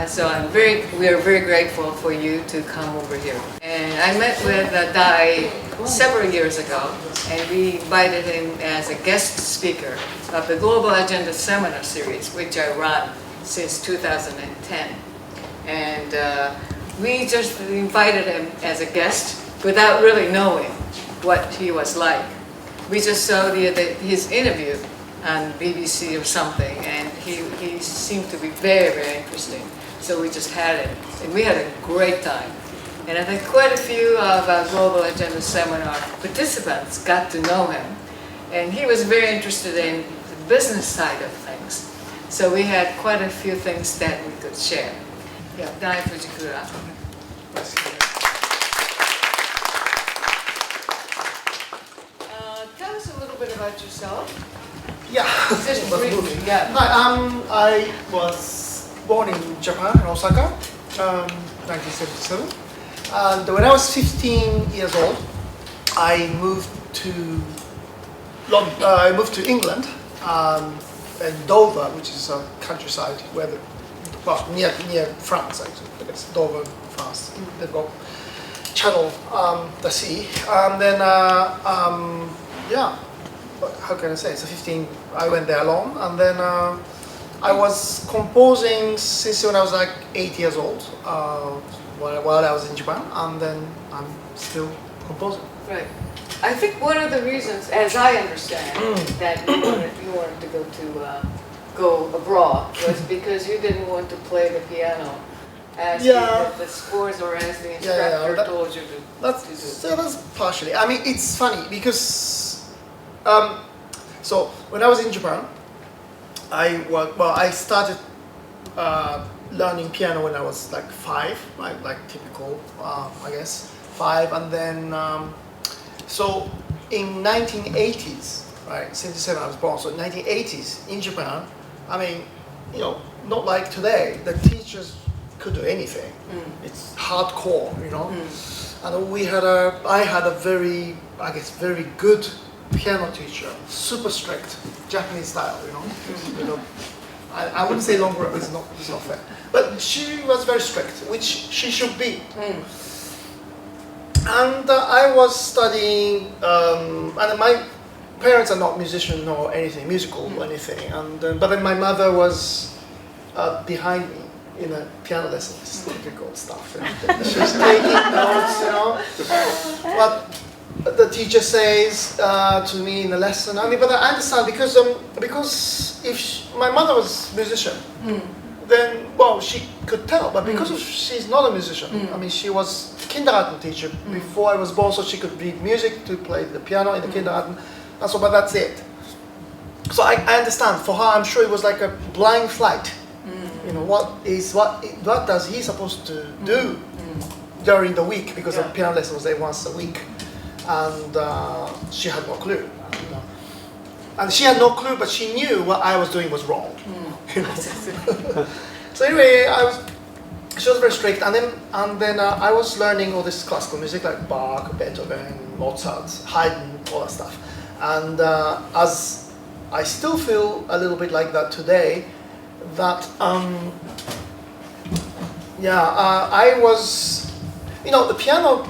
So we are very grateful for you to come over here. And I met with Dai several years ago, and we invited him as a guest speaker of the Global Agenda Seminar Series, which I run since 2010. And we just invited him as a guest without really knowing what he was like. We just saw his interview on BBC or something, and he seemed to be very, very interesting. So we just had it, and we had a great time. And I think quite a few of our Global Agenda Seminar participants got to know him. And he was very interested in the business side of things. So we had quite a few things that we could share. Yeah, Dai Fujikura. Tell us a little bit about yourself. Yeah, Just briefly, yeah. Hi, I was born in Japan, in Osaka, 1977. And when I was 15 years old, I moved to England, in Dover, which is a countryside where near France, actually. It's Dover, France. They've got Channel, the sea, and then yeah. How can I say? So 15, I went there alone, and then I was composing since when I was like 8 years old, while I was in Japan, and then I'm still composing. Right. I think one of the reasons, as I understand, that you wanted to go abroad was because you didn't want to play the piano as the scores or as the instructor told you to do. So that's partially. I mean, it's funny because. So when I was in Japan, I started learning piano when I was like 5, like typical, I guess, 5, and then so in 1980s, right, 77 I was born, so 1980s in Japan, I mean, not like today, the teachers could do anything. It's hardcore, and I had a very good piano teacher, super strict, Japanese style, I wouldn't say longer, it's not fair. But she was very strict, which she should be. And I was studying, and my parents are not musicians or anything, musical or anything, and but then my mother was behind me in a piano lesson, just typical stuff. She was taking notes, but the teacher says to me in the lesson, I mean, but I understand because if my mother was a musician, then, well, she could tell, but because she's not a musician, I mean, she was a kindergarten teacher before I was born, so she could read music to play the piano in the kindergarten, and so, but that's it. So I understand, for her, I'm sure it was like a blind flight. What does he supposed to do during the week, because the piano lesson was there once a week. And she had no clue. And she had no clue, but she knew what I was doing was wrong. So anyway, she was very strict, and then I was learning all this classical music like Bach, Beethoven, Mozart, Haydn, all that stuff. And as I still feel a little bit like that today, that I was, the piano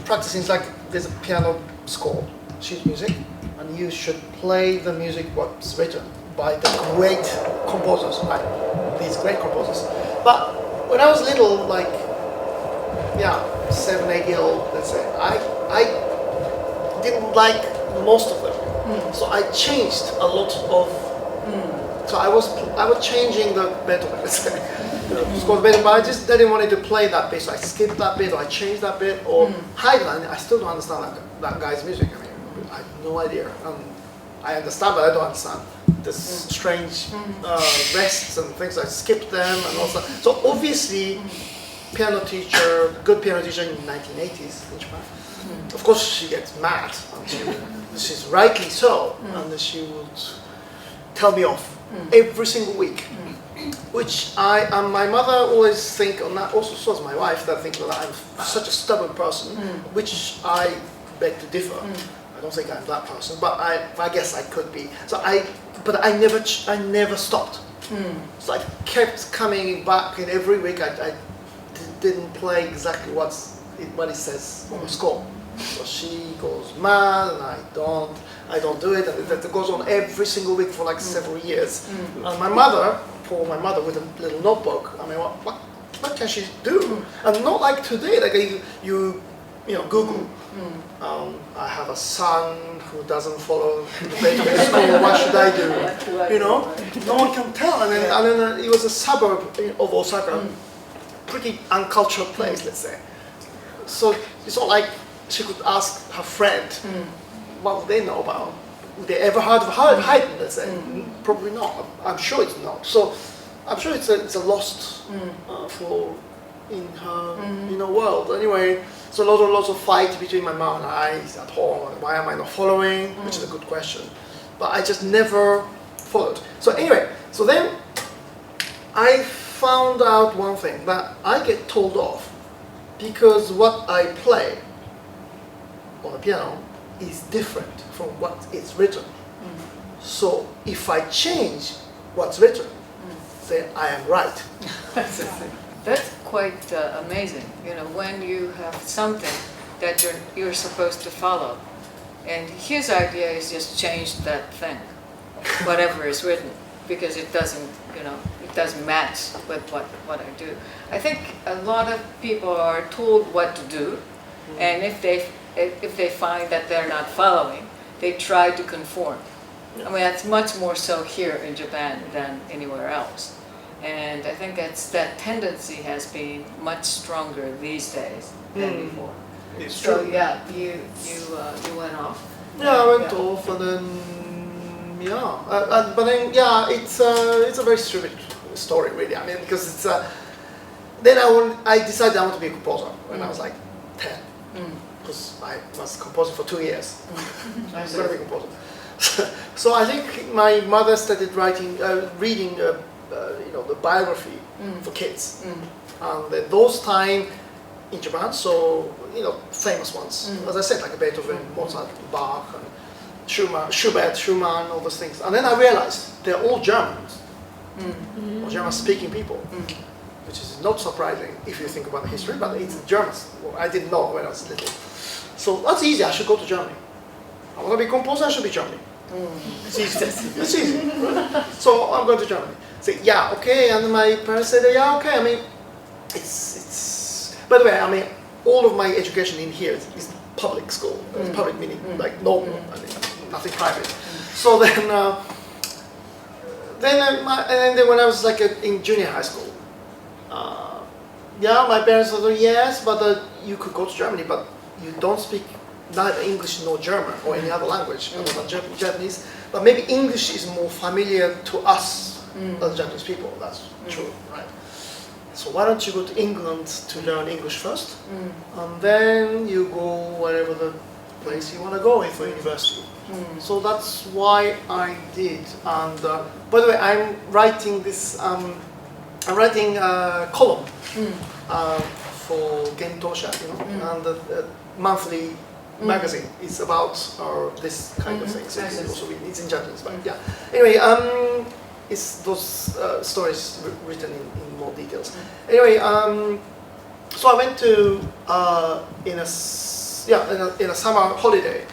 practicing is like, there's a piano score, sheet music, and you should play the music what's written by the great composers, these great composers. But when I was little, like 7, 8 year old, let's say, I didn't like most of them. So I changed a lot of. So I was changing the Beethoven, let's say. But I just didn't want to play that bit, so I skipped that bit, or I changed that bit, or Haydn. I still don't understand that guy's music. I mean, I have no idea. I understand, but I don't understand this strange rests and things. I skipped them, and also. So obviously, good piano teacher in the 1980s in Japan. Of course, she gets mad, and she's rightly so, and she would tell me off every single week. Which my mother always think, and also so does my wife, that think that I'm such a stubborn person, which I beg to differ. I don't think I'm that person, but I guess I could be. So I never stopped. So I kept coming back, and every week I didn't play exactly what it says on the score. So she goes mad, and I don't do it, and that goes on every single week for like several years. And my mother with a little notebook, I mean, what can she do? And not like today, like you Google. I have a son who doesn't follow the Beethoven school. What should I do? No one can tell. And then it was a suburb of Osaka, pretty uncultured place, let's say. So it's not like she could ask her friend, what would they know about? Would they ever heard of Haydn, let's say? Probably not. I'm sure it's not. So I'm sure it's a lost in her world. Anyway, so lots of fight between my mom and I at home. Why am I not following? Which is a good question. But I just never followed. So anyway, so then I found out one thing, that I get told off because what I play on the piano is different from what is written. So if I change what's written, then I am right. That's quite amazing. When you have something that you're supposed to follow, and his idea is just change that thing, whatever is written, because it doesn't match with what I do. I think a lot of people are told what to do, and if they find that they're not following, they try to conform. I mean, that's much more so here in Japan than anywhere else. And I think that tendency has been much stronger these days than before. It's So true. yeah, you went off. Yeah, I went off, and then but then it's a very stupid story, really. I mean, because it's then I decided I want to be a composer when I was like 10, because I was composing for 2 years. I was going to be a composer. So I think my mother started reading the biography for kids, and then those time in Japan, so famous ones, as I said, like Beethoven, Mozart, Bach, and Schubert, Schumann, all those things. And then I realized they're all Germans, or German-speaking people, which is not surprising if you think about the history, but it's Germans. Well, I didn't know when I was little. So that's easy. I should go to Germany. I want to be a composer. I should be Germany. It's easy. It's easy. So I'm going to Germany. Say, yeah, okay. And my parents said, yeah, okay. I mean, it's. By the way, I mean, all of my education in here is public school. Public meaning like normal. I mean, nothing private. So then, then when I was like in junior high school, my parents said, yes, but you could go to Germany, but you don't speak neither English nor German or any other language other than Japanese. But maybe English is more familiar to us as Japanese people. That's true, right? So why don't you go to England to learn English first, and then you go wherever the place you want to go for university. So that's why I did. And by the way, I'm writing this. I'm writing a column for Gentosha, and the monthly magazine. It's about this kind of thing. So it's in Japanese, but yeah. Anyway, it's those stories written in more details. Anyway, so I went to in a summer holiday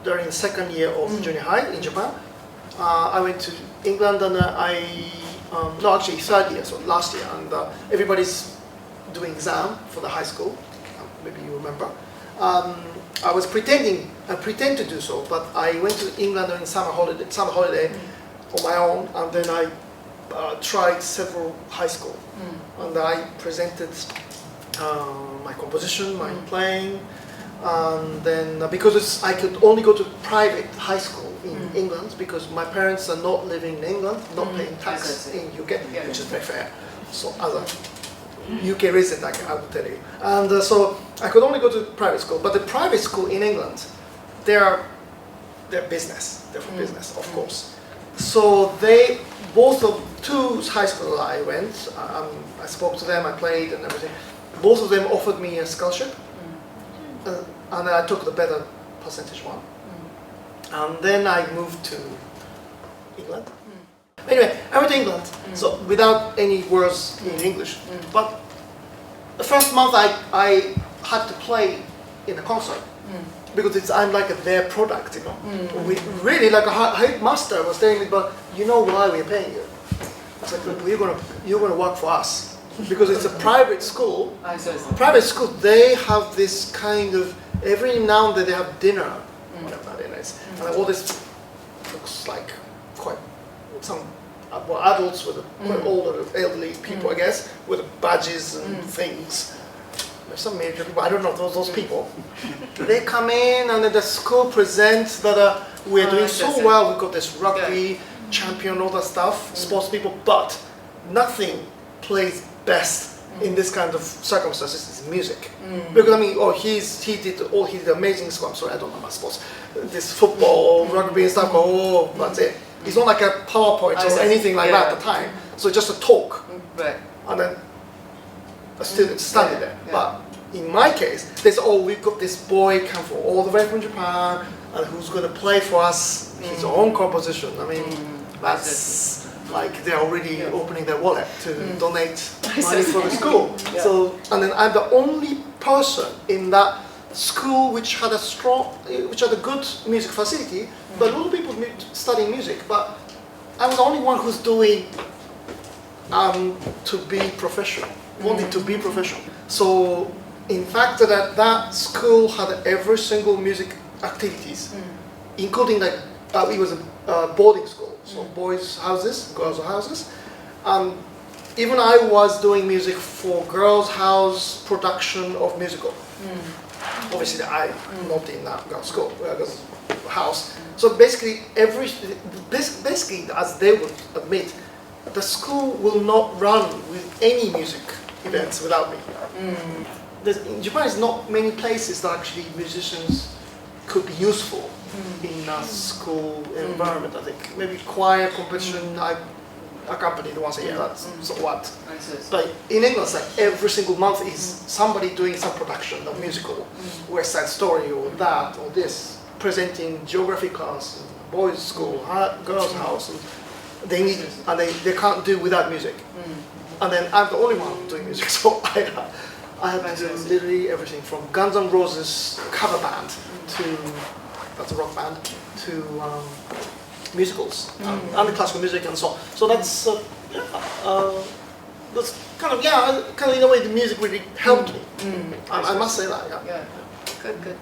during the second year of junior high in Japan. I went to England, and actually third year, so last year, and everybody's doing exam for the high school. Maybe you remember. I was pretend to do so, but I went to England during summer holiday on my own, and then I tried several high school, and I presented my composition, my playing, and then because I could only go to private high school in England because my parents are not living in England, not paying tax in UK, which is very fair. So as a UK resident, I will tell you. And so I could only go to private school, but the private school in England, they're business. They're for business, of course. So both of two high schools I went, I spoke to them, I played and everything. Both of them offered me a scholarship, and then I took the better percentage one. And then I moved to England. Anyway, I went to England, so without any words in English. But the first month I had to play in a concert because I'm like their product, you know. We really like a headmaster was telling me, but you know why we're paying you? It's like, look, you're gonna work for us because it's a private school. Private school, they have this kind of every now and then they have dinner, whatever it is, and all this looks like quite some adults with quite older, elderly people, I guess, with badges and things. There's some major people, I don't know, those people. They come in and then the school presents that we're doing so well, we've got this rugby champion, all that stuff, sports people, but nothing plays best in this kind of circumstances is music. Because I mean, he did amazing stuff. I'm sorry, I don't know about sports. This football, rugby and stuff, that's it. It's not like a PowerPoint or anything like that at the time. So just a talk. Right. And then a student standing there. But in my case, they said, we've got this boy come from all the way from Japan and who's going to play for us his own composition. I mean, that's like they're already opening their wallet to donate money for the school. So, and then I'm the only person in that school which had a good music facility, but a lot of people studying music. But I was the only one who's doing to be professional, wanting to be professional. So, in fact, that school had every single music activities, including like it was a boarding school, so boys' houses, girls' houses. Even I was doing music for girls' house production of musical. Obviously, I'm not in that girls' school, girls' house. So basically, basically, as they would admit, the school will not run with any music events without me. In Japan, there's not many places that actually musicians could be useful in a school environment. I think maybe choir competition. I accompanied once a year. That's so what. But in England, it's like every single month is somebody doing some production of musical, West Side Story or that or this, presenting geography class, boys' school, girls' house. And they need and they can't do without music. And then I'm the only one doing music, so I have to do literally everything from Guns N' Roses cover band to that's a rock band to musicals and classical music and so on. So that's kind of in a way the music really helped me. I must say that. Yeah. Good.